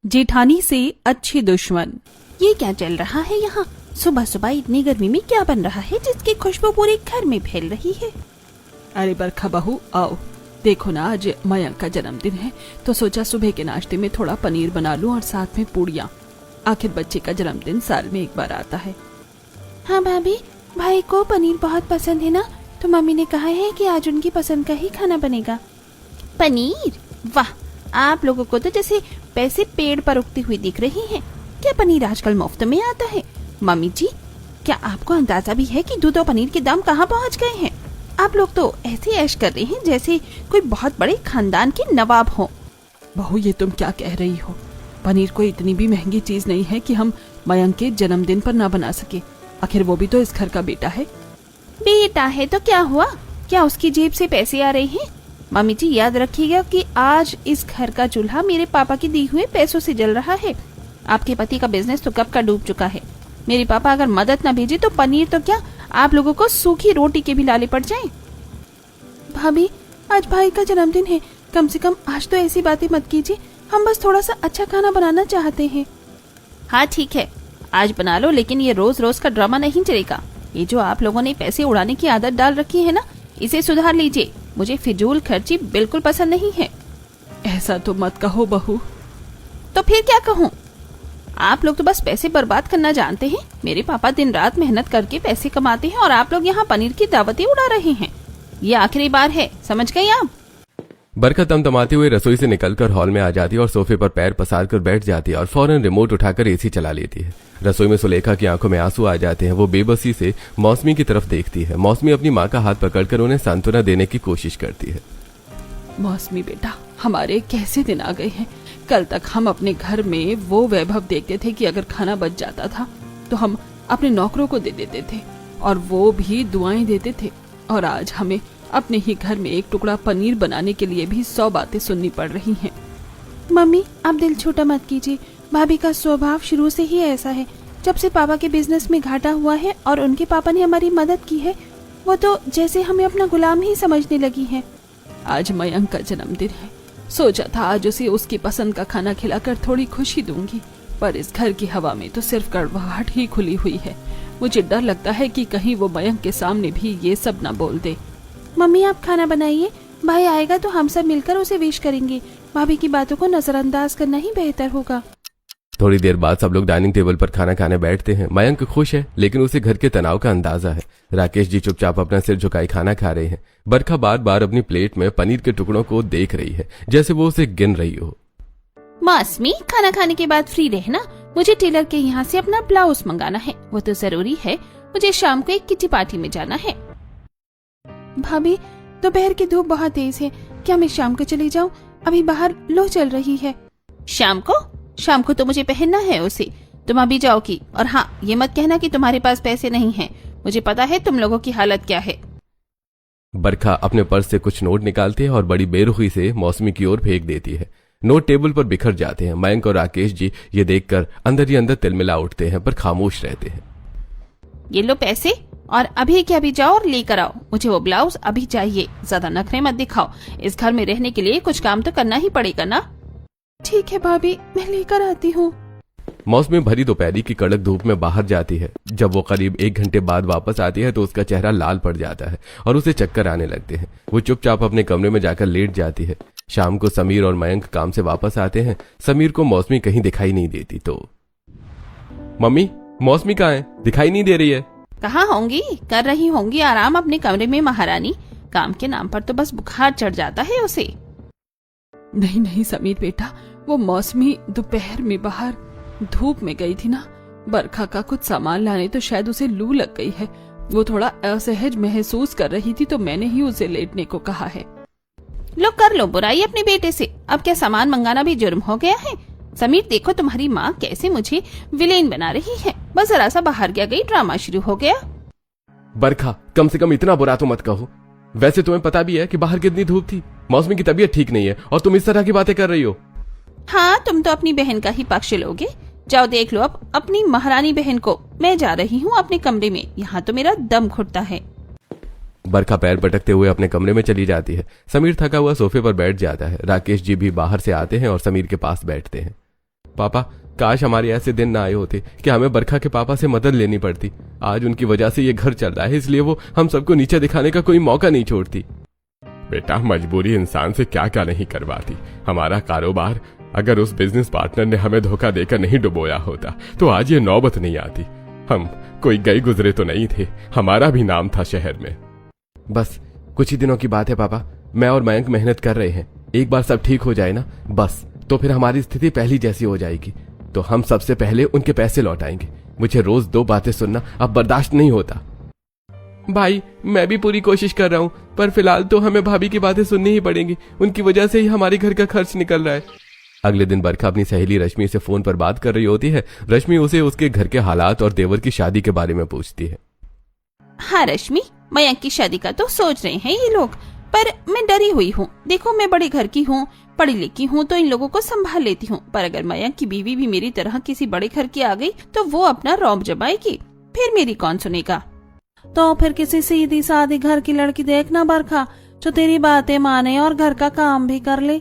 जेठानी से अच्छे दुश्मन। ये क्या चल रहा है यहाँ? सुबह सुबह इतनी गर्मी में क्या बन रहा है जिसकी खुशबू पूरे घर में फैल रही है? अरे बरखा बहू आओ, देखो ना आज मयंक का जन्मदिन है तो सोचा सुबह के नाश्ते में थोड़ा पनीर बना लूं और साथ में पूड़ियाँ। आखिर बच्चे का जन्मदिन साल में एक बार आता है। हाँ भाभी, भाई को पनीर बहुत पसंद है ना, तो मम्मी ने कहा है कि आज उनकी पसंद का ही खाना बनेगा। पनीर? वाह, आप लोगों को तो जैसे पैसे पेड़ पर उगती हुई दिख रही हैं। क्या पनीर आजकल मुफ्त में आता है? मम्मी जी, क्या आपको अंदाजा भी है कि दूध और पनीर के दाम कहाँ पहुँच गए हैं? आप लोग तो ऐसे ऐश कर रहे हैं जैसे कोई बहुत बड़े खानदान के नवाब हो। बहू ये तुम क्या कह रही हो? पनीर कोई इतनी भी महंगी चीज नहीं है कि हम मयंक के जन्मदिन पर ना बना सके। आखिर वो भी तो इस घर का बेटा है। बेटा है तो क्या हुआ? क्या उसकी जेब से पैसे आ रहे हैं? मम्मी जी याद रखिएगा कि आज इस घर का चूल्हा मेरे पापा के दिए हुए पैसों से जल रहा है। आपके पति का बिजनेस तो कब का डूब चुका है। मेरे पापा अगर मदद न भेजे तो पनीर तो क्या, आप लोगों को सूखी रोटी के भी लाले पड़ जाएं। भाभी, आज भाई का जन्मदिन है, कम से कम आज तो ऐसी बातें मत कीजिए। हम बस थोड़ा सा अच्छा खाना बनाना चाहते हैं। हाँ ठीक है, आज बना लो, लेकिन ये रोज रोज का ड्रामा नहीं चलेगा। ये जो आप लोगों ने पैसे उड़ाने की आदत डाल रखी है ना, इसे सुधार लीजिए। मुझे फिजूल खर्ची बिल्कुल पसंद नहीं है। ऐसा तो मत कहो बहू। तो फिर क्या कहूँ? आप लोग तो बस पैसे बर्बाद करना जानते हैं। मेरे पापा दिन रात मेहनत करके पैसे कमाते हैं और आप लोग यहाँ पनीर की दावतें उड़ा रहे हैं। ये आखिरी बार है, समझ गए आप? बरखा तमतमाते हुए रसोई से निकलकर हॉल में आ जाती है और सोफे पर पैर पसार कर बैठ जाती है और फौरन रिमोट उठाकर एसी चला लेती है। रसोई में सुलेखा की आंखों में आंसू आ जाते हैं। वो बेबसी से मौसमी की तरफ देखती है। मौसमी अपनी माँ का हाथ पकड़कर उन्हें सांत्वना देने की कोशिश करती है। मौसमी बेटा, हमारे कैसे दिन आ गए हैं। कल तक हम अपने घर में वो वैभव देखते थे कि अगर खाना बच जाता था तो हम अपने नौकरों को दे देते थे और वो भी दुआएं देते थे, और आज हमें अपने ही घर में एक टुकड़ा पनीर बनाने के लिए भी 100 बातें सुननी पड़ रही हैं। मम्मी, आप दिल छोटा मत कीजिए। भाभी का स्वभाव शुरू से ही ऐसा है। जब से पापा के बिजनेस में घाटा हुआ है और उनके पापा ने हमारी मदद की है, वो तो जैसे हमें अपना गुलाम ही समझने लगी है। आज मयंक का जन्मदिन है, सोचा था आज उसे उसकी पसंद का खाना खिलाकर थोड़ी खुशी दूंगी, पर इस घर की हवा में तो सिर्फ कड़वाहट ही खुली हुई है। मुझे डर लगता है कि कहीं वो मयंक के सामने भी ये सब न बोल दे। मम्मी, आप खाना बनाइए, भाई आएगा तो हम सब मिलकर उसे विश करेंगे। भाभी की बातों को नजरअंदाज करना ही बेहतर होगा। थोड़ी देर बाद सब लोग डाइनिंग टेबल पर खाना खाने बैठते हैं। मयंक खुश है, लेकिन उसे घर के तनाव का अंदाजा है। राकेश जी चुपचाप अपना सिर झुकाए खाना खा रहे हैं। बरखा बार बार अपनी प्लेट में पनीर के टुकड़ों को देख रही है, जैसे वो उसे गिन रही हो। मौसमी, खाना खाने के बाद फ्री रहना। मुझे टेलर के यहाँ से अपना ब्लाउज मंगाना है, वो तो जरूरी है। मुझे शाम को एक किटी पार्टी में जाना है। भाभी, दोपहर की धूप बहुत तेज है, क्या मैं शाम को चली जाऊँ? अभी बाहर लो चल रही है। शाम को तो मुझे पहनना है उसे। तुम अभी जाओगी, और हाँ, ये मत कहना कि तुम्हारे पास पैसे नहीं हैं। मुझे पता है तुम लोगों की हालत क्या है। बरखा अपने पर्स से कुछ नोट निकालती है और बड़ी बेरुखी से मौसमी की ओर फेंक देती है। नोट टेबल पर बिखर जाते हैं। मयंक और राकेश जी ये देखकर अंदर ही अंदर तिलमिला उठते हैं, पर खामोश रहते हैं। ये लो पैसे, और अभी के अभी जाओ और लेकर आओ। मुझे वो ब्लाउज अभी चाहिए। ज्यादा नखरे मत दिखाओ। इस घर में रहने के लिए कुछ काम तो करना ही पड़ेगा ना। ठीक है भाभी, मैं लेकर आती हूँ। मौसमी भरी दोपहरी की कड़क धूप में बाहर जाती है। जब वो करीब 1 घंटे बाद वापस आती है तो उसका चेहरा लाल पड़ जाता है और उसे चक्कर आने लगते हैं। वो चुपचाप अपने कमरे में जाकर लेट जाती है। शाम को समीर और मयंक काम से वापस आते हैं। समीर को मौसमी कहीं दिखाई नहीं देती तो मम्मी, मौसमी कहाँ है? दिखाई नहीं दे रही है। कहाँ होंगी? कर रही होंगी आराम अपने कमरे में महारानी। काम के नाम पर तो बस बुखार चढ़ जाता है उसे। नहीं नहीं समीर बेटा, वो मौसमी दोपहर में बाहर धूप में गई थी ना, बरखा का कुछ सामान लाने, तो शायद उसे लू लग गई है। वो थोड़ा असहज महसूस कर रही थी तो मैंने ही उसे लेटने को कहा है। लो कर लो बुराई अपने बेटे से। अब क्या सामान मंगाना भी जुर्म हो गया है? समीर, देखो तुम्हारी माँ कैसे मुझे विलेन बना रही है। बस जरा सा बाहर क्या गई, ड्रामा शुरू हो गया। बरखा, कम से कम इतना बुरा तो मत कहो। वैसे तुम्हें पता भी है कि बाहर कितनी धूप थी। मौसमी की तबीयत ठीक नहीं है और तुम इस तरह की बातें कर रही हो। हाँ, तुम तो अपनी बहन का ही पक्ष लोगे। जाओ देख लो अब अपनी महारानी बहन को। मैं जा रही हूँ अपने कमरे में, यहाँ तो मेरा दम घुटता है। बरखा पैर पटकते हुए अपने कमरे में चली जाती है। समीर थका हुआ सोफे पर बैठ जाता है। राकेश जी भी बाहर से आते हैं और समीर के पास बैठते हैं। पापा, काश हमारे ऐसे दिन ना आए होते कि हमें बरखा के पापा से मदद लेनी पड़ती। आज उनकी वजह से ये घर चल रहा है, इसलिए वो हम सबको नीचे दिखाने का कोई मौका नहीं छोड़ती। बेटा, मजबूरी इंसान से क्या क्या नहीं करवाती। हमारा कारोबार अगर उस बिजनेस पार्टनर ने हमें धोखा देकर नहीं डुबोया होता तो आज ये नौबत नहीं आती। हम कोई गए गुजरे तो नहीं थे, हमारा भी नाम था शहर में। बस कुछ ही दिनों की बात है पापा, मैं और मयंक मेहनत कर रहे हैं। एक बार सब ठीक हो जाए ना बस, तो फिर हमारी स्थिति पहली जैसी हो जाएगी। तो हम सबसे पहले उनके पैसे लौटाएंगे। मुझे रोज 2 बातें सुनना अब बर्दाश्त नहीं होता। भाई, मैं भी पूरी कोशिश कर रहा हूँ, पर फिलहाल तो हमें भाभी की बातें सुननी ही पड़ेंगी। उनकी वजह से ही हमारे घर का खर्च निकल रहा है। अगले दिन बरखा अपनी सहेली रश्मि से फोन पर बात कर रही होती है। रश्मि उसे उसके घर के हालात और देवर की शादी के बारे में पूछती है। हाँ रश्मि, मयंक की शादी का तो सोच रहे हैं ये लोग, पर मैं डरी हुई हूँ। देखो, मैं बड़े घर की हूँ, पढ़ी लिखी हूँ, तो इन लोगों को संभाल लेती हूँ। पर अगर मयंक की बीवी भी मेरी तरह किसी बड़े घर की आ गई तो वो अपना रौब जमाएगी, फिर मेरी कौन सुनेगा। तो फिर किसी सीधी सादी घर की लड़की देखना बरखा, जो तेरी बातें माने और घर का काम भी कर ले।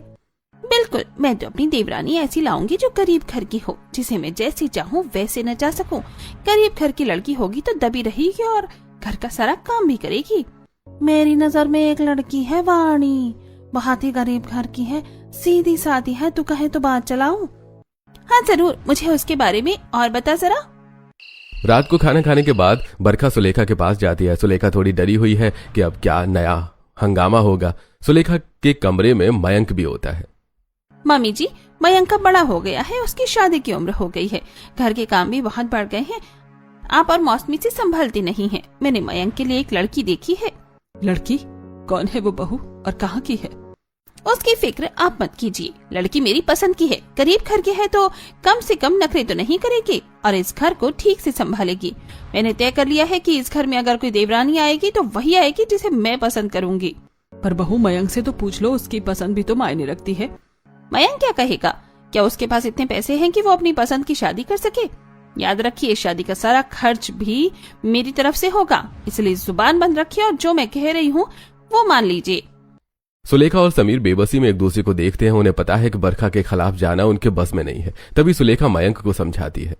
बिल्कुल, मैं तो अपनी देवरानी ऐसी लाऊंगी जो गरीब घर की हो, जिसे मैं जैसे चाहूँ वैसे नचा सकूं। गरीब घर की लड़की होगी तो दबी रहेगी और घर का सारा काम भी करेगी। मेरी नजर में एक लड़की है वाणी, बहुत ही गरीब घर की है, सीधी सादी है। तू कहे तो बात चलाऊं? हाँ जरूर, मुझे उसके बारे में और बता जरा। रात को खाना खाने के बाद बरखा सुलेखा के पास जाती है। सुलेखा थोड़ी डरी हुई है कि अब क्या नया हंगामा होगा। सुलेखा के कमरे में मयंक भी होता है। मम्मी जी, मयंक का बड़ा हो गया है, उसकी शादी की उम्र हो गई है, घर के काम भी बहुत बढ़ गए हैं। आप और मौसमी से संभलती नहीं हैं। मैंने मयंक के लिए एक लड़की देखी है। लड़की? कौन है वो बहू और कहाँ की है? उसकी फिक्र आप मत कीजिए, लड़की मेरी पसंद की है। गरीब घर की है तो कम से कम नखरे तो नहीं करेगी और इस घर को ठीक से संभालेगी। मैंने तय कर लिया है कि इस घर में अगर कोई देवरानी आएगी तो वही आएगी जिसे मैं पसंद करूंगी। पर बहू, मयंक से तो पूछ लो, उसकी पसंद भी तो मायने रखती है। मयंक क्या कहेगा? क्या उसके पास इतने पैसे हैं कि वो अपनी पसंद की शादी कर सके? याद रखिए, शादी का सारा खर्च भी मेरी तरफ से होगा, इसलिए जुबान बंद रखिए और जो मैं कह रही हूँ वो मान लीजिए। सुलेखा और समीर बेबसी में एक दूसरे को देखते हैं। उन्हें पता है कि बरखा के खिलाफ जाना उनके बस में नहीं है। तभी सुलेखा मयंक को समझाती है।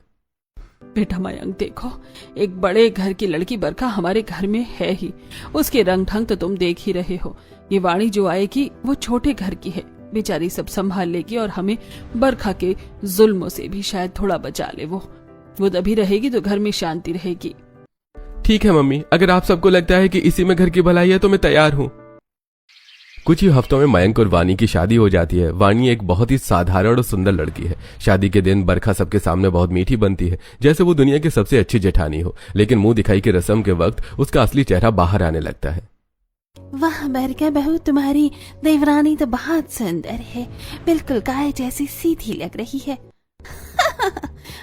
बेटा मयंक, देखो, एक बड़े घर की लड़की बरखा हमारे घर में है ही। उसके रंग ढंग तो तुम देख ही रहे हो। ये वाणी जो आएगी वो छोटे घर की है, बेचारी सब संभाल लेगी और हमें बरखा के जुल्मों से भी शायद थोड़ा बचा ले। वो दबी रहेगी तो घर में शांति रहेगी। ठीक है मम्मी, अगर आप सबको लगता है कि इसी में घर की भलाई है तो मैं तैयार हूँ। कुछ ही हफ्तों में मयंक और वाणी की शादी हो जाती है। वाणी एक बहुत ही साधारण और सुंदर लड़की है। शादी के दिन बरखा सबके सामने बहुत मीठी बनती है, जैसे वो दुनिया की सबसे अच्छी जेठानी हो। लेकिन मुंह दिखाई की रस्म के वक्त उसका असली चेहरा बाहर आने लगता है। वाह बरखा बहू, तुम्हारी देवरानी तो बहुत सुंदर है, बिल्कुल गाय जैसी सीधी लग रही है।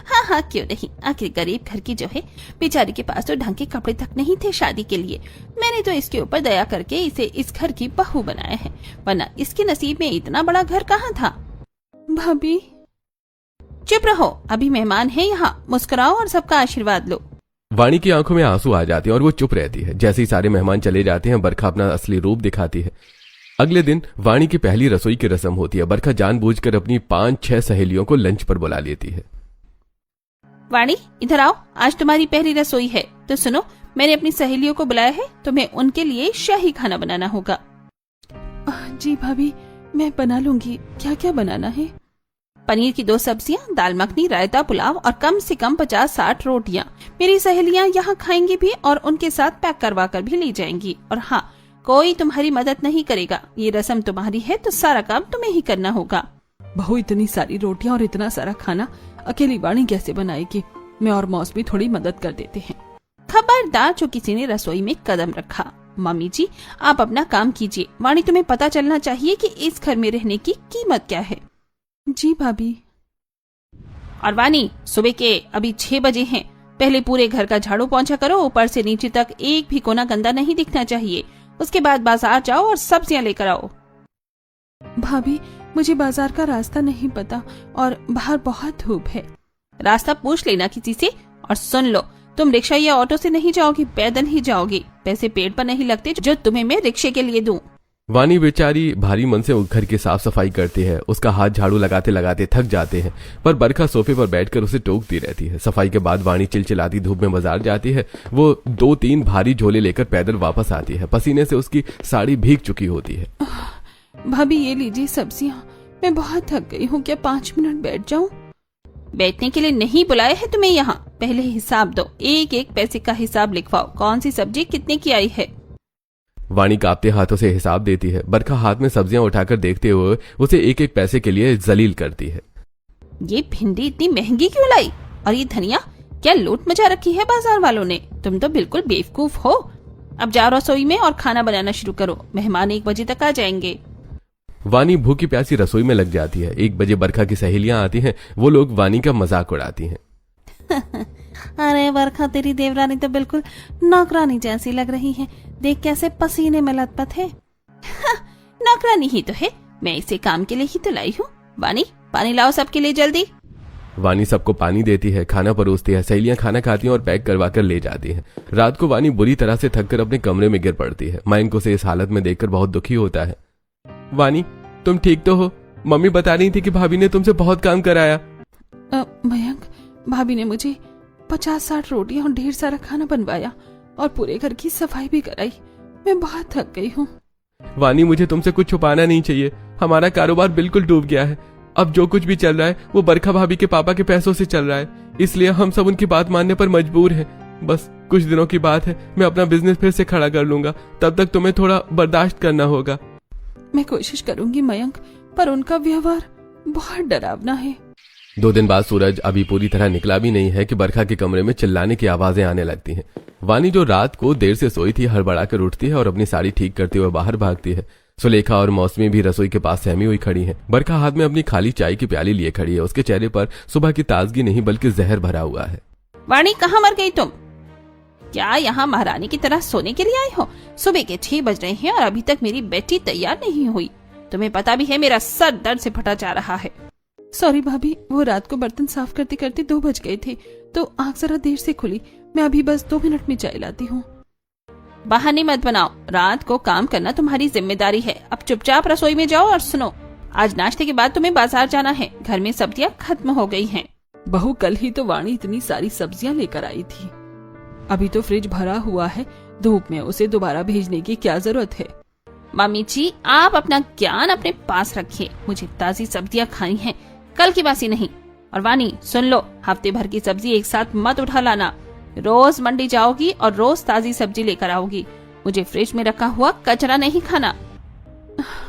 हाँ हाँ, क्यों नहीं। आखिर गरीब घर की जो है, बेचारी के पास तो ढंग के कपड़े तक नहीं थे शादी के लिए। मैंने तो इसके ऊपर दया करके इसे इस घर की बहू बनाया है, वरना इसके नसीब में इतना बड़ा घर कहाँ था। भाभी चुप रहो, अभी मेहमान है यहाँ, मुस्कुराओ और सबका आशीर्वाद लो। वाणी की आंखों में आंसू आ जाते हैं और वो चुप रहती है। जैसे ही सारे मेहमान चले जाते हैं, बरखा अपना असली रूप दिखाती है। अगले दिन वाणी की पहली रसोई की रस्म होती है। बरखा जानबूझकर अपनी 5-6 सहेलियों को लंच पर बुला लेती है। वाणी, इधर आओ, आज तुम्हारी पहली रसोई है। तो सुनो, मैंने अपनी सहेलियों को बुलाया है, तुम्हें उनके लिए शाही खाना बनाना होगा। जी भाभी, मैं बना लूंगी। क्या क्या बनाना है? पनीर की 2 सब्जियां, दाल मखनी, रायता, पुलाव और कम से कम 50-60 रोटियां। मेरी सहेलियां यहाँ खाएंगी भी और उनके साथ पैक करवा कर भी ले जाएंगी। और हाँ, कोई तुम्हारी मदद नहीं करेगा। ये रस्म तुम्हारी है तो सारा काम तुम्हें ही करना होगा। बहू, इतनी सारी रोटियां और इतना सारा खाना अकेली वाणी कैसे बनाएगी? मैं और मौसमी थोड़ी मदद कर देते हैं। खबरदार जो किसी ने रसोई में कदम रखा। मम्मी जी, आप अपना काम कीजिए। वाणी, तुम्हें पता चलना चाहिए कि इस घर में रहने की कीमत क्या है। जी भाभी। और वाणी, सुबह के अभी 6 बजे हैं, पहले पूरे घर का झाड़ू पोंछा करो, ऊपर से नीचे तक एक भी कोना गंदा नहीं दिखना चाहिए। उसके बाद बाजार जाओ और सब्जियां लेकर आओ। भाभी, मुझे बाजार का रास्ता नहीं पता और बाहर बहुत धूप है। रास्ता पूछ लेना किसी से। और सुन लो, तुम रिक्शा या ऑटो से नहीं जाओगी, पैदल ही जाओगी। पैसे पेड़ पर नहीं लगते जो तुम्हें मैं रिक्शे के लिए दूं। वानी बेचारी भारी मन से घर की साफ सफाई करती है। उसका हाथ झाड़ू लगाते लगाते थक जाते हैं, पर बरखा सोफे पर बैठकर उसे टोकती रहती है। सफाई के बाद वानी चिलचिलाती धूप में बाजार जाती है। वो 2-3 भारी झोले लेकर पैदल वापस आती है। पसीने से उसकी साड़ी भीग चुकी होती है। भाभी ये लीजिए सब्जियां, मैं बहुत थक गई हूँ, क्या 5 मिनट बैठ जाऊं? बैठने के लिए नहीं बुलाया है तुम्हें यहाँ। पहले हिसाब दो, एक एक पैसे का हिसाब लिखवाओ। कौन सी सब्जी कितने की आई है? वानी कांपते हाथों से हिसाब देती है। बरखा हाथ में सब्जियां उठाकर देखते हुए उसे एक एक पैसे के लिए जलील करती है। ये भिंडी इतनी महंगी क्यों लाई? और ये धनिया, क्या लूट मचा रखी है बाजार वालों ने? तुम तो बिल्कुल बेवकूफ हो। अब जाओ रसोई में और खाना बनाना शुरू करो, मेहमान 1 बजे तक आ जाएंगे। वानी भूखी प्यासी रसोई में लग जाती है। 1 बजे बरखा की सहेलियां आती हैं। वो लोग वानी का मजाक उड़ाती हैं। अरे बरखा, तेरी देवरानी तो बिल्कुल नौकरानी जैसी लग रही है। देख कैसे पसीने में लथपथ है। नौकरानी ही तो है, मैं इसे काम के लिए ही तो लाई हूँ। वानी, पानी लाओ सबके लिए जल्दी। वानी सबको पानी देती है, खाना परोसती है। सहेलियां खाना खाती हैं और पैक करवा कर ले जाती हैं। रात को वानी बुरी तरह से थककर अपने कमरे में गिर पड़ती है। मयंक उसे इस हालत में देखकर बहुत दुखी होता है। वानी, तुम ठीक तो हो? मम्मी बता रही थी कि भाभी ने तुमसे बहुत काम कराया। मयंक, भाभी ने मुझे 50-60 रोटियां और ढेर सारा खाना बनवाया और पूरे घर की सफाई भी कराई। मैं बहुत थक गई हूँ। वानी, मुझे तुमसे कुछ छुपाना नहीं चाहिए। हमारा कारोबार बिल्कुल डूब गया है। अब जो कुछ भी चल रहा है वो बरखा भाभी के पापा के पैसों से चल रहा है, इसलिए हम सब उनकी बात मानने पर मजबूर हैं। बस कुछ दिनों की बात है, मैं अपना बिजनेस फिर से खड़ा कर लूंगा। तब तक तुम्हें थोड़ा बर्दाश्त करना होगा। मैं कोशिश करूंगी मयंक, पर उनका व्यवहार बहुत डरावना है। 2 दिन बाद सूरज अभी पूरी तरह निकला भी नहीं है कि बरखा के कमरे में चिल्लाने की आवाजें आने लगती हैं। वानी, जो रात को देर से सोई थी, हड़बड़ाकर उठती है और अपनी साड़ी ठीक करते हुए बाहर भागती है। सुलेखा और मौसमी भी रसोई के पास सहमी हुई खड़ी हैं। बरखा हाथ में अपनी खाली चाय की प्याली लिए खड़ी है। उसके चेहरे पर सुबह की ताजगी नहीं बल्कि जहर भरा हुआ है। वाणी, कहाँ मर गई तुम? क्या यहाँ महारानी की तरह सोने के लिए आई हो? सुबह के 6 बज रहे हैं और अभी तक मेरी बेटी तैयार नहीं हुई। तुम्हें पता भी है मेरा सर दर्द से फटा जा रहा है। सॉरी भाभी, वो रात को बर्तन साफ करते करते 2 बज गए थे, तो आँख जरा देर से खुली। मैं अभी बस 2 मिनट में चाय लाती हूँ। बहाने मत बनाओ, रात को काम करना तुम्हारी जिम्मेदारी है। अब चुपचाप रसोई में जाओ और सुनो, आज नाश्ते के बाद तुम्हें बाजार जाना है। घर में सब्जियां खत्म हो गई हैं। बहू, कल ही तो वाणी इतनी सारी सब्जियां लेकर आई थी। अभी तो फ्रिज भरा हुआ है, धूप में उसे दोबारा भेजने की क्या जरूरत है? मम्मी जी, आप अपना ज्ञान अपने पास रखिए। मुझे ताजी सब्जियां खानी हैं, कल की बासी नहीं। और वानी, सुन लो, हफ्ते भर की सब्जी एक साथ मत उठा लाना। रोज मंडी जाओगी और रोज ताजी सब्जी लेकर आओगी। मुझे फ्रिज में रखा हुआ कचरा नहीं खाना।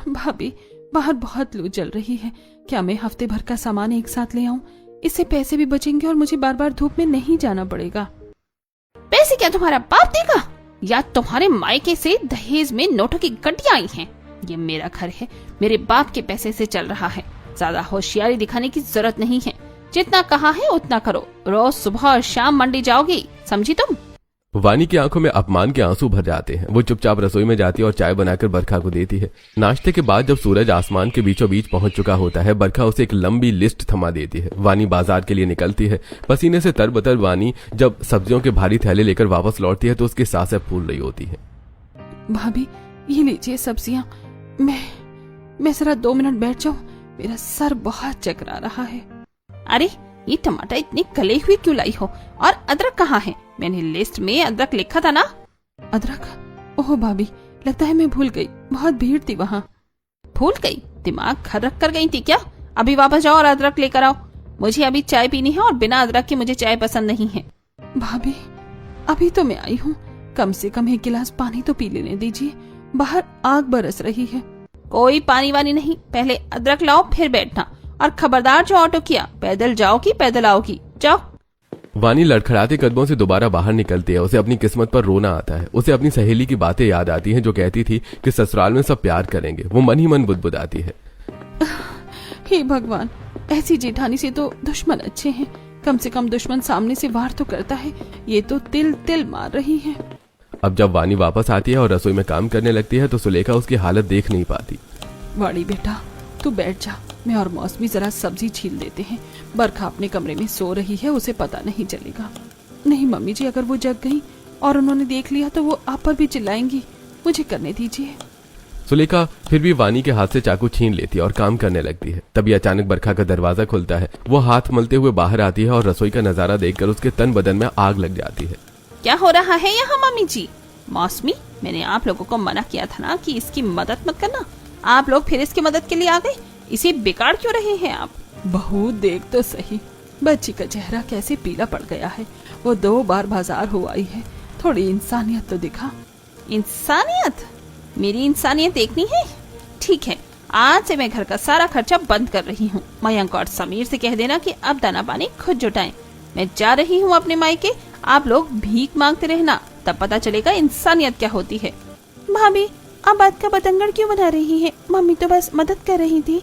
भाभी, बाहर बहुत लू चल रही है, क्या मैं हफ्ते भर का सामान एक साथ ले आऊं? इससे पैसे भी बचेंगे और मुझे बार बार धूप में नहीं जाना पड़ेगा। पैसे क्या तुम्हारा बाप देगा, या तुम्हारे मायके से दहेज में नोटों की गड्डियां आई हैं? ये मेरा घर है, मेरे बाप के पैसे से चल रहा है। ज्यादा होशियारी दिखाने की जरूरत नहीं है। जितना कहा है उतना करो। रोज सुबह और शाम मंडी जाओगी, समझी तुम? वानी की आंखों में अपमान के आंसू भर जाते हैं। वो चुपचाप रसोई में जाती है और चाय बनाकर बरखा को देती है। नाश्ते के बाद जब सूरज आसमान के बीचों बीच पहुंच चुका होता है, बरखा उसे एक लंबी लिस्ट थमा देती है। वानी बाजार के लिए निकलती है। पसीने से तरबतर वानी जब सब्जियों के भारी थैले लेकर वापस लौटती है तो उसकी सांसें फूल रही होती है। भाभी, ये लीजिए सब्जियां। मैं जरा 2 मिनट बैठ जाऊं, मेरा सर बहुत चकरा रहा है। अरे, ये टमाटर इतने गले हुए क्यों लाई हो? और अदरक कहाँ है? मैंने लिस्ट में अदरक लिखा था ना। अदरक? ओह भाभी, लगता है मैं भूल गई, बहुत भीड़ थी वहाँ। भूल गई? दिमाग घर रख कर गई थी क्या? अभी वापस जाओ और अदरक लेकर आओ। मुझे अभी चाय पीनी है और बिना अदरक के मुझे चाय पसंद नहीं है। भाभी, अभी तो मैं आई हूँ, कम से कम 1 गिलास पानी तो पी लेने दीजिए। बाहर आग बरस रही है। कोई पानी वानी नहीं, पहले अदरक लाओ फिर बैठना। और खबरदार, जो ऑटो किया, पैदल जाओगी पैदल आओगी, जाओ। वानी लड़खड़ाते कदमों से दोबारा बाहर निकलती है। उसे अपनी किस्मत पर रोना आता है। उसे अपनी सहेली की बातें याद आती हैं जो कहती थी कि ससुराल में सब प्यार करेंगे। वो मन ही मन बुदबुदाती है। हे भगवान, ऐसी जेठानी से तो दुश्मन अच्छे हैं। कम से कम दुश्मन सामने से वार तो करता है, ये तो तिल तिल मार रही है। अब जब वानी वापस आती है और रसोई में काम करने लगती है तो सुलेखा उसकी हालत देख नहीं पाती। वाणी बेटा, तू बैठ जा, मैं और मौसमी जरा सब्जी छील देते हैं। बरखा अपने कमरे में सो रही है, उसे पता नहीं चलेगा। नहीं मम्मी जी, अगर वो जग गई और उन्होंने देख लिया तो वो आप पर भी चिल्लाएंगी। मुझे करने दीजिए। सुलेखा फिर भी वानी के हाथ से चाकू छीन लेती है और काम करने लगती है। तभी अचानक बरखा का दरवाजा खुलता है। वो हाथ मलते हुए बाहर आती है और रसोई का नजारा देखकर उसके तन बदन में आग लग जाती है। क्या हो रहा है यहाँ मम्मी जी? मौसमी, मैंने आप लोगों को मना किया था ना कि इसकी मदद मत करना। आप लोग फिर इसकी मदद के लिए आ गए। इसे बिगाड़ क्यों रहे हैं आप? बहू देख तो सही, बच्ची का चेहरा कैसे पीला पड़ गया है। वो 2 बार बाजार हो आई है, थोड़ी इंसानियत तो दिखा। इंसानियत? मेरी इंसानियत देखनी है? ठीक है, आज से मैं घर का सारा खर्चा बंद कर रही हूँ। मयंक और समीर से कह देना कि अब दाना पानी खुद जुटाएं। मैं जा रही हूँ अपने मायके। आप लोग भीख मांगते रहना, तब पता चलेगा इंसानियत क्या होती है। भाभी, आप बात का बतंगड़ क्यों बना रही है? मम्मी तो बस मदद कर रही थी।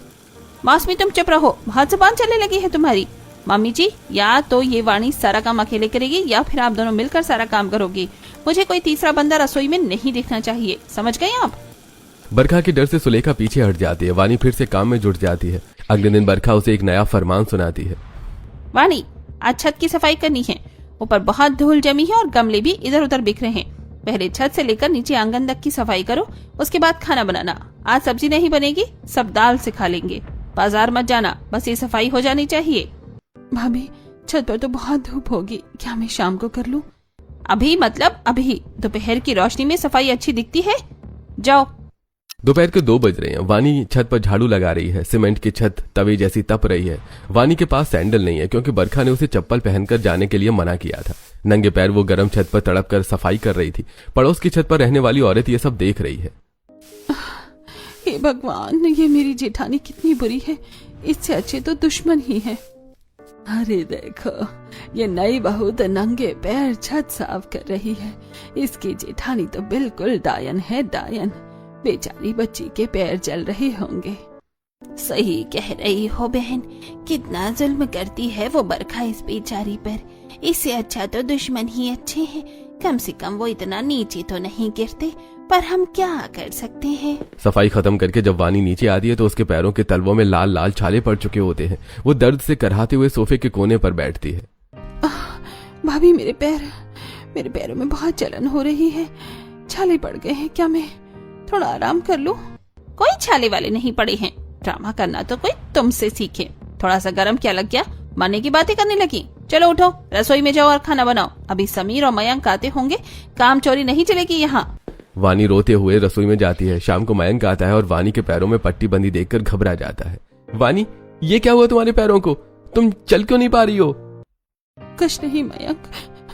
मौसमी, तुम चुप रहो, बहुत जुबान चलने लगी है तुम्हारी। मम्मी जी, या तो ये वाणी सारा काम अकेले करेगी या फिर आप दोनों मिलकर सारा काम करोगी। मुझे कोई तीसरा बंदा रसोई में नहीं दिखना चाहिए, समझ गए आप? बरखा के डर से सुलेखा पीछे हट जाती है। वानी फिर से काम में जुट जाती है। अगले दिन बरखा उसे एक नया फरमान सुनाती है। वाणी, आज छत की सफाई करनी है। ऊपर बहुत धूल जमी है और गमले भी इधर उधर बिखरे हैं। पहले छत से लेकर नीचे आंगन तक की सफाई करो, उसके बाद खाना बनाना। आज सब्जी नहीं बनेगी, सब दाल से खा लेंगे। बाजार मत जाना, बस ये सफाई हो जानी चाहिए। भाभी, छत पर तो बहुत धूप होगी, क्या मैं शाम को कर लूं? अभी मतलब अभी? दोपहर की रोशनी में सफाई अच्छी दिखती है? जाओ। दोपहर के 2 बज रहे हैं। वानी छत पर झाड़ू लगा रही है। सीमेंट की छत तवे जैसी तप रही है। वानी के पास सैंडल नहीं है क्योंकि बरखा ने उसे चप्पल पहनकर जाने के लिए मना किया था। नंगे पैर वो गर्म छत पर तड़प कर सफाई कर रही थी। पड़ोस की छत पर रहने वाली औरत ये सब देख रही है। हे भगवान, ये मेरी जेठानी कितनी बुरी है। इससे अच्छे तो दुश्मन ही है। अरे देखो, ये नई बहू तो नंगे पैर छत साफ कर रही है। इसकी जेठानी तो बिल्कुल डायन है, डायन। बेचारी बच्ची के पैर जल रहे होंगे। सही कह रही हो बहन, कितना जुल्म करती है वो बरखा इस बेचारी पर। इससे अच्छा तो दुश्मन ही अच्छे हैं, कम से कम वो इतना नीचे तो नहीं गिरते। पर हम क्या कर सकते हैं? सफाई खत्म करके जब वानी नीचे आती है तो उसके पैरों के तलवों में लाल लाल छाले पड़ चुके होते हैं। वो दर्द से करहाते हुए सोफे के कोने पर बैठती है। भाभी, मेरे पैरों में बहुत जलन हो रही है, छाले पड़ गए हैं। क्या मैं थोड़ा आराम कर लूं? कोई छाले वाले नहीं पड़े हैं। ड्रामा करना तो कोई तुमसे सीखे। थोड़ा सा गरम क्या लग गया, मरने की बातें करने लगी। चलो उठो, रसोई में जाओ और खाना बनाओ। अभी समीर और मयंक आते होंगे, काम चोरी नहीं चलेगी यहाँ। वानी रोते हुए रसोई में जाती है। शाम को मयंक आता है और वानी के पैरों में पट्टी बंदी देखकर घबरा जाता है। वानी, ये क्या हुआ तुम्हारे पैरों को? तुम चल क्यों नहीं पा रही हो? कुछ नहीं मयंक,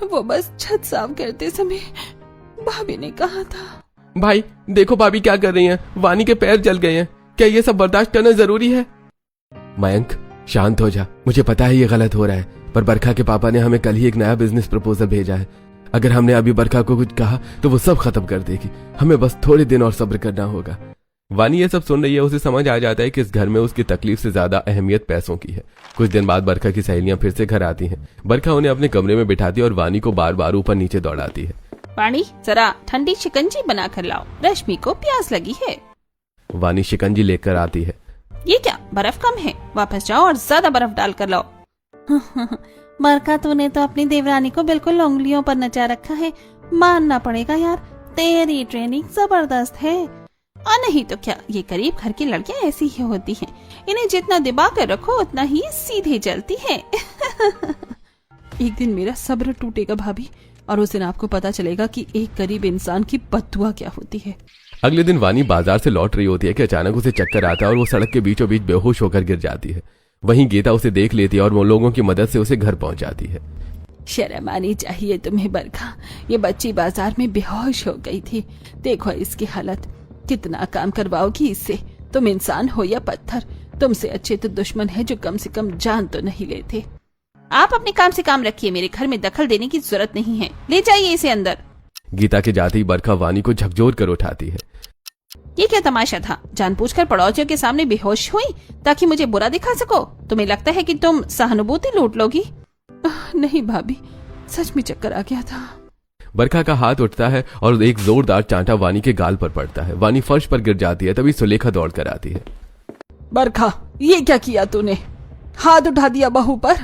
वो बस छत साफ करते समय भाभी ने कहा था। भाई देखो भाभी क्या कर रही हैं। वानी के पैर जल गए हैं। क्या ये सब बर्दाश्त करना जरूरी है? मयंक, शांत हो जा। मुझे पता है ये गलत हो रहा है, पर बरखा के पापा ने हमें कल ही एक नया बिजनेस प्रपोजल भेजा है। अगर हमने अभी बरखा को कुछ कहा तो वो सब खत्म कर देगी। हमें बस थोड़े दिन और सब्र करना होगा। वानी ये सब सुन रही है। उसे समझ आ जाता है कि इस घर में उसकी तकलीफ से ज्यादा अहमियत पैसों की है। कुछ दिन बाद बरखा की सहेलियां फिर से घर आती हैं। बरखा उन्हें अपने कमरे में बिठाती है और वानी को बार बार ऊपर नीचे दौड़ाती है। वानी, जरा ठंडी शिकंजी बना कर लाओ, रश्मि को प्यास लगी है। वानी शिकंजी लेकर आती है। ये क्या, बर्फ कम है? वापस जाओ और ज्यादा बर्फ डाल कर लाओ। बरखा, तूने तो अपनी देवरानी को बिल्कुल उंगलियों पर नचा रखा है। मानना पड़ेगा यार, तेरी ट्रेनिंग जबरदस्त है। और नहीं तो क्या, ये गरीब घर की लड़कियां ऐसी ही होती हैं। इन्हें जितना दबा कर रखो उतना ही सीधे चलती हैं। एक दिन मेरा सब्र टूटेगा भाभी, और उस दिन आपको पता चलेगा कि एक गरीब इंसान की बद्दुआ क्या होती है। अगले दिन वानी बाजार से लौट रही होती है कि अचानक उसे चक्कर आता है और वो सड़क के बीचों बीच बेहोश होकर गिर जाती है। वहीं गीता उसे देख लेती है और वो लोगों की मदद से उसे घर पहुंचाती है। शर्म आनी चाहिए तुम्हें बरखा, ये बच्ची बाजार में बेहोश हो गई थी। देखो इसकी हालत, कितना काम करवाओगी इससे? तुम इंसान हो या पत्थर? तुमसे अच्छे तो दुश्मन है जो कम से कम जान तो नहीं लेते। आप अपने काम से काम रखिए, मेरे घर में दखल देने की जरूरत नहीं है। ले जाइए इसे अंदर। गीता के जाते ही बरखा वानी को झकझोर कर उठाती है। ये क्या तमाशा था? जानबूझकर पड़ोसियों के सामने बेहोश हुई ताकि मुझे बुरा दिखा सको? तुम्हें लगता है कि तुम सहानुभूति लूट लोगी? नहीं भाभी, सच में चक्कर आ गया था। बरखा का हाथ उठता है और एक जोरदार चांटा वानी के गाल पर पड़ता है। वानी फर्श पर गिर जाती है। तभी सुलेखा दौड़ कर आती है। बरखा, ये क्या किया तूने? हाथ उठा दिया बहू पर।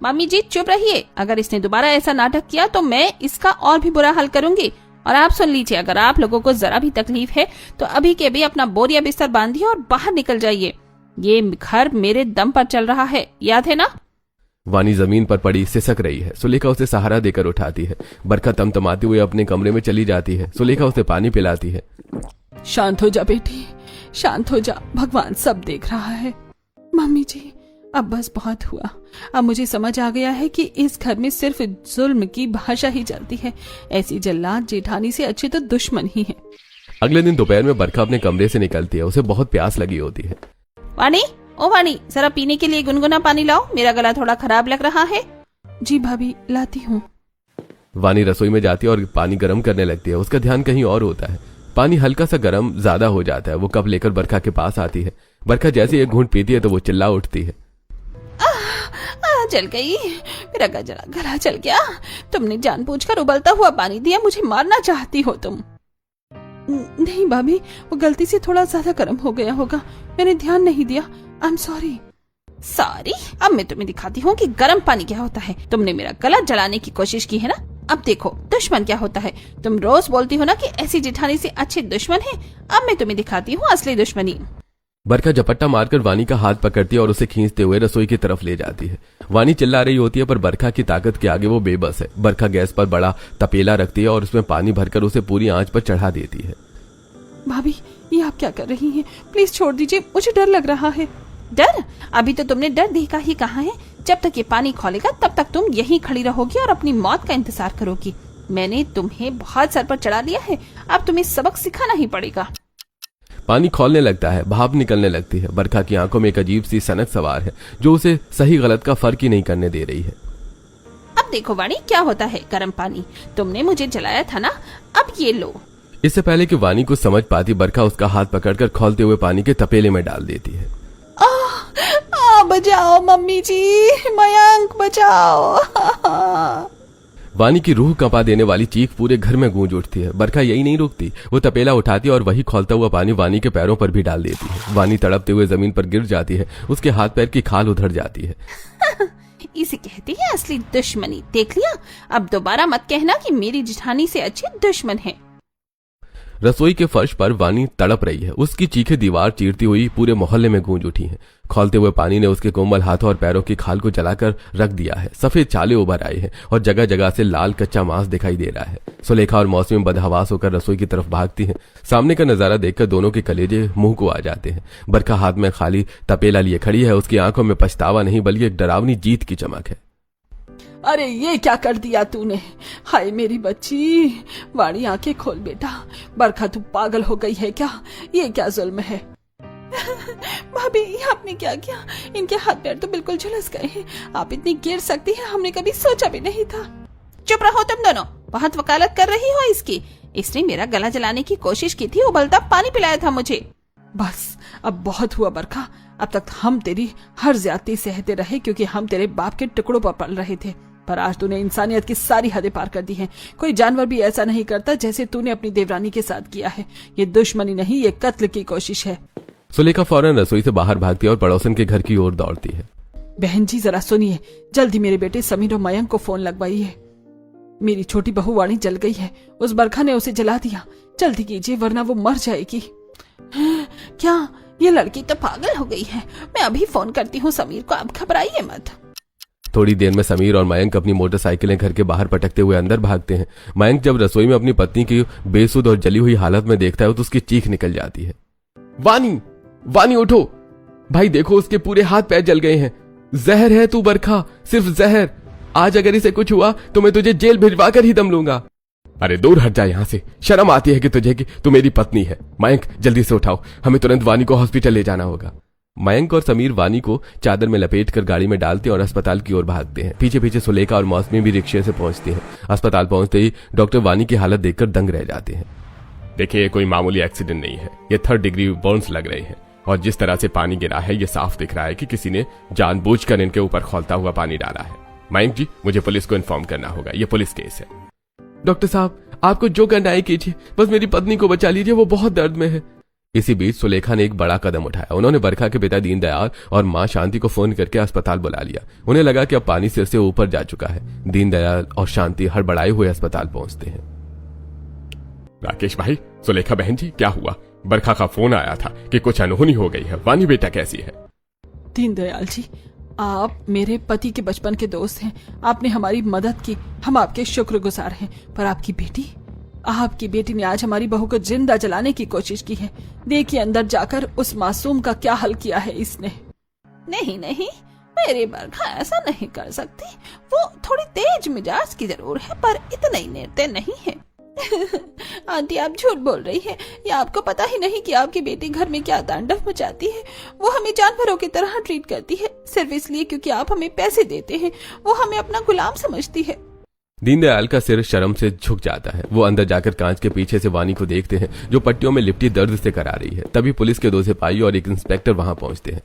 मम्मी जी चुप रहिए, अगर इसने दोबारा ऐसा नाटक किया तो मैं इसका और भी बुरा हाल करूंगी। और आप सुन लीजिए, अगर आप लोगों को जरा भी तकलीफ है तो अभी के अभी अपना बोरिया बिस्तर बांधिए और बाहर निकल जाइए। ये घर मेरे दम पर चल रहा है, याद है ना? वानी जमीन पर पड़ी सिसक रही है। सुलेखा उसे सहारा देकर उठाती है। बरखा तमतमाते हुए अपने कमरे में चली जाती है। सुलेखा उसे पानी पिलाती है। शांत हो जा बेटी, शांत हो जा, भगवान सब देख रहा है। मम्मी जी, अब बस बहुत हुआ। अब मुझे समझ आ गया है कि इस घर में सिर्फ जुल्म की भाषा ही चलती है। ऐसी जल्लाद जेठानी से अच्छे तो दुश्मन ही है। अगले दिन दोपहर में बरखा अपने कमरे से निकलती है। उसे बहुत प्यास लगी होती है। वानी, ओ वानी, जरा पीने के लिए गुनगुना पानी लाओ, मेरा गला थोड़ा खराब लग रहा है। जी भाभी, लाती हूँ। वानी रसोई में जाती है और पानी गर्म करने लगती है। उसका ध्यान कहीं और होता है। पानी हल्का सा गर्म ज्यादा हो जाता है। वो कप लेकर बरखा के पास आती है। बरखा जैसे एक घूंट पीती है तो वो चिल्ला उठती है। जल गई, मेरा गला जल गया। तुमने जानबूझकर उबलता हुआ पानी दिया, मुझे मारना चाहती हो तुम। नहीं भाभी, वो गलती से थोड़ा ज्यादा गर्म हो गया होगा, मैंने ध्यान नहीं दिया। I am sorry. सॉरी? अब मैं तुम्हें दिखाती हूँ कि गर्म पानी क्या होता है। तुमने मेरा गला जलाने की कोशिश की है ना, अब देखो दुश्मन क्या होता है। तुम रोज बोलती हो ना कि ऐसी जेठानी से अच्छे दुश्मन है, अब मैं तुम्हें दिखाती हूँ असली दुश्मनी। बरखा झपट्टा मारकर वानी का हाथ पकड़ती है और उसे खींचते हुए रसोई की तरफ ले जाती है। वानी चिल्ला रही होती है पर बरखा की ताकत के आगे वो बेबस है। बरखा गैस पर बड़ा तपेला रखती है और उसमें पानी भरकर उसे पूरी आंच पर चढ़ा देती है। भाभी, ये आप क्या कर रही हैं? प्लीज छोड़ दीजिए, मुझे डर लग रहा है। डर? अभी तो तुमने डर देखा ही कहाँ है। जब तक ये पानी खोलेगा तब तक तुम यहीं खड़ी रहोगी और अपनी मौत का इंतजार करोगी। मैंने तुम्हें बहुत सर पर चढ़ा लिया है, अब तुम्हें सबक सिखाना ही पड़ेगा। पानी खौलने लगता है, भाप निकलने लगती है। बरखा की आंखों में एक अजीब सी सनक सवार है जो उसे सही गलत का फर्क ही नहीं करने दे रही है। अब देखो वाणी, क्या होता है गर्म पानी। तुमने मुझे जलाया था ना, अब ये लो। इससे पहले कि वानी कुछ समझ पाती, बरखा उसका हाथ पकड़कर खौलते हुए पानी के तपेले में डाल देती है। बचाओ मम्मी जी, मयंक बचाओ। वानी की रूह कंपा देने वाली चीख पूरे घर में गूंज उठती है। बरखा यही नहीं रुकती, वो तपेला उठाती है और वही खौलता हुआ पानी वानी के पैरों पर भी डाल देती है। वानी तड़पते हुए जमीन पर गिर जाती है। उसके हाथ पैर की खाल उधड़ जाती है। इसे कहती है असली दुश्मनी। देख लिया, अब दोबारा मत कहना कि मेरी जेठानी से अच्छे दुश्मन है। रसोई के फर्श पर वानी तड़प रही है। उसकी चीखें दीवार चीरती हुई पूरे मोहल्ले में गूंज उठी हैं। खौलते हुए पानी ने उसके कोमल हाथों और पैरों की खाल को जलाकर रख दिया है। सफेद चाले उभर आए हैं और जगह जगह से लाल कच्चा मांस दिखाई दे रहा है। सुलेखा और मौसमी बदहवास होकर रसोई की तरफ भागती हैं। सामने का नजारा देखकर दोनों के कलेजे मुंह को आ जाते हैं। बरखा हाथ में खाली तपेला लिए खड़ी है। उसकी आंखों में पछतावा नहीं बल्कि एक डरावनी जीत की चमक है। अरे ये क्या कर दिया तूने? हाय मेरी बच्ची, वाणी आंखें खोल बेटा। बरखा तू पागल हो गई है क्या? ये क्या जुल्म है? भाभी, आपने क्या किया? इनके हाथ पैर तो बिल्कुल झुलस गए हैं। आप इतनी गिर सकती हैं, हमने कभी सोचा भी नहीं था। चुप रहो तुम दोनों, बहुत वकालत कर रही हो इसकी। इसने मेरा गला जलाने की कोशिश की थी, उबलता पानी पिलाया था मुझे। बस अब बहुत हुआ बरखा। अब तक हम तेरी हर ज्यादती सहते रहे क्योंकि हम तेरे बाप के टुकड़ों पर पल रहे थे, पर आज तूने इंसानियत की सारी हदें पार कर दी हैं। कोई जानवर भी ऐसा नहीं करता जैसे तूने अपनी देवरानी के साथ किया है। ये दुश्मनी नहीं, ये कत्ल की कोशिश है। सुलेखा फौरन रसोई से बाहर भागती है और पड़ोसन के घर की ओर दौड़ती है। बहन जी जरा सुनिए, जल्दी मेरे बेटे समीर और मयंक को फोन लगवाइए। मेरी छोटी बहू वाणी जल गई है, उस बरखा ने उसे जला दिया। जल्दी कीजिए वरना वो मर जाएगी। क्या ये लड़की तो पागल हो गई है? मैं अभी फोन करती हूँ समीर को, आप घबराइए मत। थोड़ी देर में समीर और मयंक अपनी मोटरसाइकिलें घर के बाहर पटकते हुए अंदर भागते हैं। मयंक जब रसोई में अपनी पत्नी की बेसुध और जली हुई हालत में देखता है तो उसकी चीख निकल जाती है। वानी, वानी उठो, भाई देखो उसके पूरे हाथ पैर जल गए हैं। जहर है तू बरखा, सिर्फ जहर। आज अगर इसे कुछ हुआ तो मैं तुझे जेल भिजवा कर ही दम लूंगा। अरे दूर हट जा यहाँ से, शर्म आती है कि तुझे कि तू मेरी पत्नी है। मयंक जल्दी से उठाओ, हमें तुरंत वानी को हॉस्पिटल ले जाना होगा। मयंक और समीर वानी को चादर में लपेटकर गाड़ी में डालते और अस्पताल की ओर भागते हैं। पीछे पीछे सुलेखा और मौसमी भी रिक्शे से पहुंचती हैं। अस्पताल पहुंचते ही डॉक्टर वानी की हालत देखकर दंग रह जाते हैं। देखिए, ये कोई मामूली एक्सीडेंट नहीं है, ये 3rd डिग्री बर्न्स लग रहे हैं और जिस तरह से पानी गिरा है ये साफ दिख रहा है कि किसी ने जानबूझकर इनके ऊपर खौलता हुआ पानी डाला है। मयंक जी, मुझे पुलिस को इन्फॉर्म करना होगा, ये पुलिस केस है। डॉक्टर साहब, आपको जो करना है कीजिए, बस मेरी पत्नी को बचा लीजिए, वो बहुत दर्द में है। इसी बीच सुलेखा ने एक बड़ा कदम उठाया। उन्होंने बरखा के पिता दीनदयाल और मां शांति को फोन करके अस्पताल बुला लिया। उन्हें लगा कि अब पानी सिर से ऊपर जा चुका है। दीनदयाल और शांति हड़बड़ाए हुए अस्पताल पहुंचते हैं। राकेश भाई, सुलेखा बहन जी, क्या हुआ? बरखा का फोन आया था कि कुछ अनहोनी हो गई है। वानी बेटा कैसी है? दीनदयाल जी, आप मेरे पति के बचपन के दोस्त हैं। आपने हमारी मदद की, हम आपके शुक्रगुजार हैं। पर आपकी बेटी ने आज हमारी बहू को जिंदा जलाने की कोशिश की है। देखिए अंदर जाकर उस मासूम का क्या हल किया है इसने। नहीं नहीं, मेरी बरखा ऐसा नहीं कर सकती। वो थोड़ी तेज मिजाज की जरूर है, पर इतने ही निर्दय नहीं है। आंटी, आप झूठ बोल रही है। या आपको पता ही नहीं कि आपकी बेटी घर में क्या तांडव मचाती है। वो हमें जानवरों की तरह ट्रीट करती है, सिर्फ इसलिए क्योंकि आप हमें पैसे देते हैं। वो हमें अपना गुलाम समझती है। दीनदयाल का सिर शर्म से झुक जाता है। वो अंदर जाकर कांच के पीछे से वानी को देखते हैं, जो पट्टियों में लिपटी दर्द से करा रही है। तभी पुलिस के 2 सिपाही और एक इंस्पेक्टर वहां पहुंचते हैं।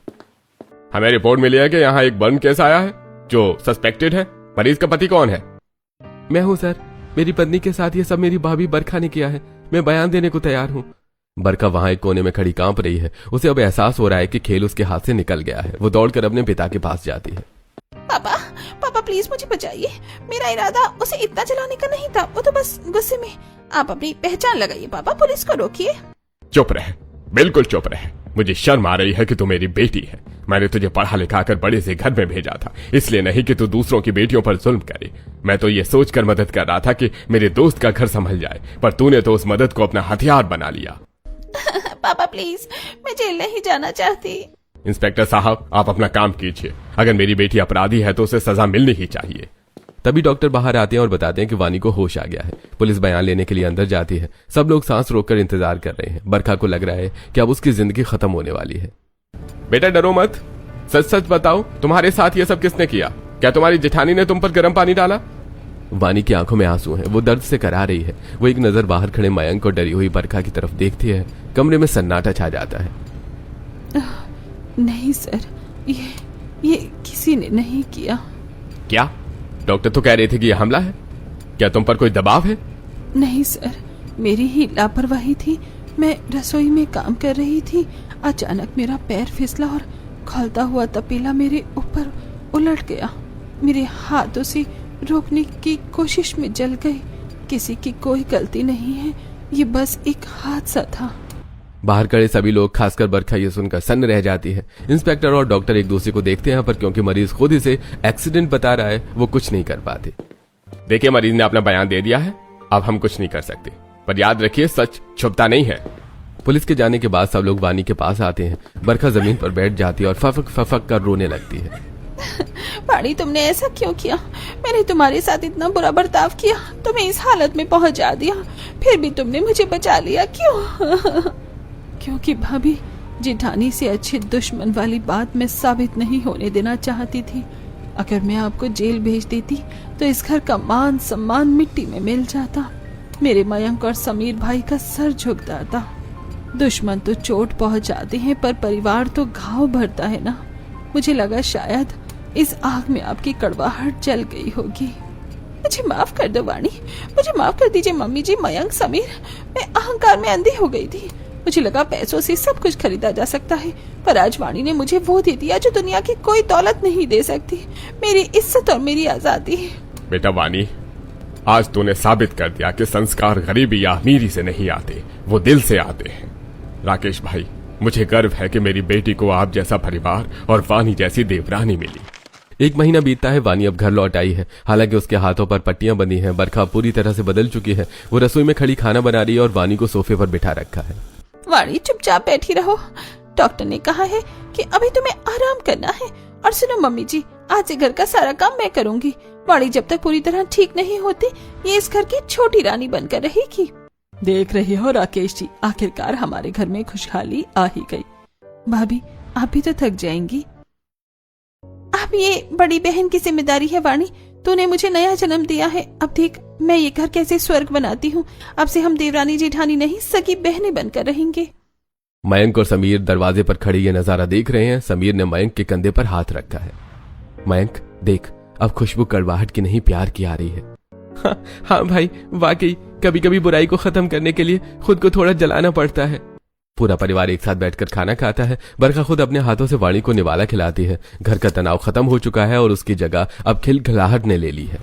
हमें रिपोर्ट मिली है कि यहाँ एक बर्न केस आया है जो सस्पेक्टेड है। मरीज का पति कौन है? मैं हूं सर। मेरी पत्नी के साथ ये सब मेरी भाभी बरखा ने किया है। मैं बयान देने को तैयार हूं। बरखा वहां एक कोने में खड़ी कांप रही है। उसे अब एहसास हो रहा है कि खेल उसके हाथ से निकल गया है। वो दौड़कर अपने पिता के पास जाती है। पापा, पापा प्लीज मुझे बचाइए। मेरा इरादा उसे इतना जलाने का नहीं था, वो तो बस गुस्से में। आप अपनी पहचान लगाइए पापा, पुलिस को रोकिए। चुप रहे, बिल्कुल चुप रहे। मुझे शर्म आ रही है कि तू मेरी बेटी है। मैंने तुझे पढ़ा लिखा कर बड़े से घर में भेजा था, इसलिए नहीं कि तू दूसरों की बेटियों पर जुल्म करे। मैं तो ये सोचकर मदद कर रहा था कि मेरे दोस्त का घर संभल जाए, पर तूने तो उस मदद को अपना हथियार बना लिया। पापा प्लीज, मैं जेल नहीं जाना चाहती। इंस्पेक्टर साहब, आप अपना काम कीजिए। अगर मेरी बेटी अपराधी है तो उसे सजा मिलनी ही चाहिए। तभी डॉक्टर बाहर आते हैं और बताते हैं कि वानी को होश आ गया है। पुलिस बयान लेने के लिए अंदर जाती है। सब लोग सांस रोककर इंतजार कर रहे हैं। बरखा को लग रहा है कि अब उसकी जिंदगी खत्म होने वाली है। बेटा डरो मत, सच सच बताओ, तुम्हारे साथ ये सब किसने किया? क्या तुम्हारी जेठानी ने तुम पर गर्म पानी डाला? वानी की आंखों में आंसू हैं। वो दर्द से करा रही है। वो एक नजर बाहर खड़े मयंक और डरी हुई बरखा की तरफ देखती है। कमरे में सन्नाटा छा जाता है। नहीं सर, ये किसी ने नहीं किया। क्या? डॉक्टर तो कह रहे थे कि यह हमला है। क्या तुम पर कोई दबाव है? नहीं सर, मेरी ही लापरवाही थी। मैं रसोई में काम कर रही थी। अचानक मेरा पैर फिसला और खौलता हुआ तपेला मेरे ऊपर उलट गया। मेरे हाथों से रोकने की कोशिश में जल गए। किसी की कोई गलती नहीं है, ये बस एक हादसा था। बाहर खड़े सभी लोग, खासकर बरखा, ये सुनकर सन्न रह जाती है। इंस्पेक्टर और डॉक्टर एक दूसरे को देखते हैं, पर क्योंकि मरीज खुद इसे एक्सीडेंट बता रहा है, वो कुछ नहीं कर पाते। देखिए, मरीज ने अपना बयान दे दिया है, अब हम कुछ नहीं कर सकते। पर याद रखिए, सच छुपता नहीं है। पुलिस के जाने के बाद सब लोग वानी के पास आते हैं। बरखा जमीन पर बैठ जाती है और फफक फफक कर रोने लगती है। वाणी, तुमने ऐसा क्यों किया? मैंने तुम्हारे साथ इतना बुरा बर्ताव किया, तुम्हें इस हालत में पहुंचा दिया, फिर भी तुमने मुझे बचा लिया, क्यों? क्योंकि भाभी, जेठानी से अच्छे दुश्मन वाली बात मैं साबित नहीं होने देना चाहती थी। अगर मैं आपको जेल भेज देती तो इस घर का मान सम्मान मिट्टी में मिल जाता। मेरे मयंक और समीर भाई का सर झुक जाता। दुश्मन तो चोट पहुंचाते हैं, पर परिवार तो घाव भरता है ना। मुझे लगा शायद इस आग में आपकी कड़वाहट जल गई होगी। मुझे माफ कर दो वाणी, मुझे माफ कर दीजिए मम्मी जी, मयंक, समीर। मैं अहंकार में अंधी हो गई थी। मुझे लगा पैसों से सब कुछ खरीदा जा सकता है, पर आज वाणी ने मुझे वो दे दिया जो दुनिया की कोई दौलत नहीं दे सकती, मेरी इज्जत और मेरी आजादी। बेटा वाणी, आज तूने साबित कर दिया कि संस्कार गरीबी या अमीरी से नहीं आते, वो दिल से आते हैं। राकेश भाई, मुझे गर्व है कि मेरी बेटी को आप जैसा परिवार और वाणी जैसी देवरानी मिली। 1 महीना बीतता है। वानी अब घर लौट आई है। हालांकि उसके हाथों पर पट्टियां बंधी हैं। बरखा पूरी तरह से बदल चुकी है। वो रसोई में खड़ी खाना बना रही है और वानी को सोफे पर बिठा रखा है। वाणी, चुपचाप बैठी रहो। डॉक्टर ने कहा है कि अभी तुम्हें आराम करना है। और सुनो मम्मी जी, आज से घर का सारा काम मैं करूंगी। वाणी जब तक पूरी तरह ठीक नहीं होती, ये इस घर की छोटी रानी बनकर रहेगी। देख रहे हो राकेश जी, आखिरकार हमारे घर में खुशहाली आ ही गई। भाभी, आप भी तो थक जाएंगी। अब ये बड़ी बहन की जिम्मेदारी है वाणी। तूने मुझे नया जन्म दिया है। अब देख, मैं ये घर कैसे स्वर्ग बनाती हूँ। अब से हम देवरानी जेठानी नहीं, सगी बहनें बनकर रहेंगे। मयंक और समीर दरवाजे पर खड़े ये नजारा देख रहे हैं। समीर ने मयंक के कंधे पर हाथ रखा है। मयंक देख, अब खुशबू कड़वाहट की नहीं, प्यार की आ रही है। हाँ भाई, वाकई कभी कभी बुराई को खत्म करने के लिए खुद को थोड़ा जलाना पड़ता है। पूरा परिवार एक साथ बैठकर खाना खाता है। बरखा खुद अपने हाथों से वाणी को निवाला खिलाती है। घर का तनाव खत्म हो चुका है और उसकी जगह अब खिलखिलाहट ने ले ली है।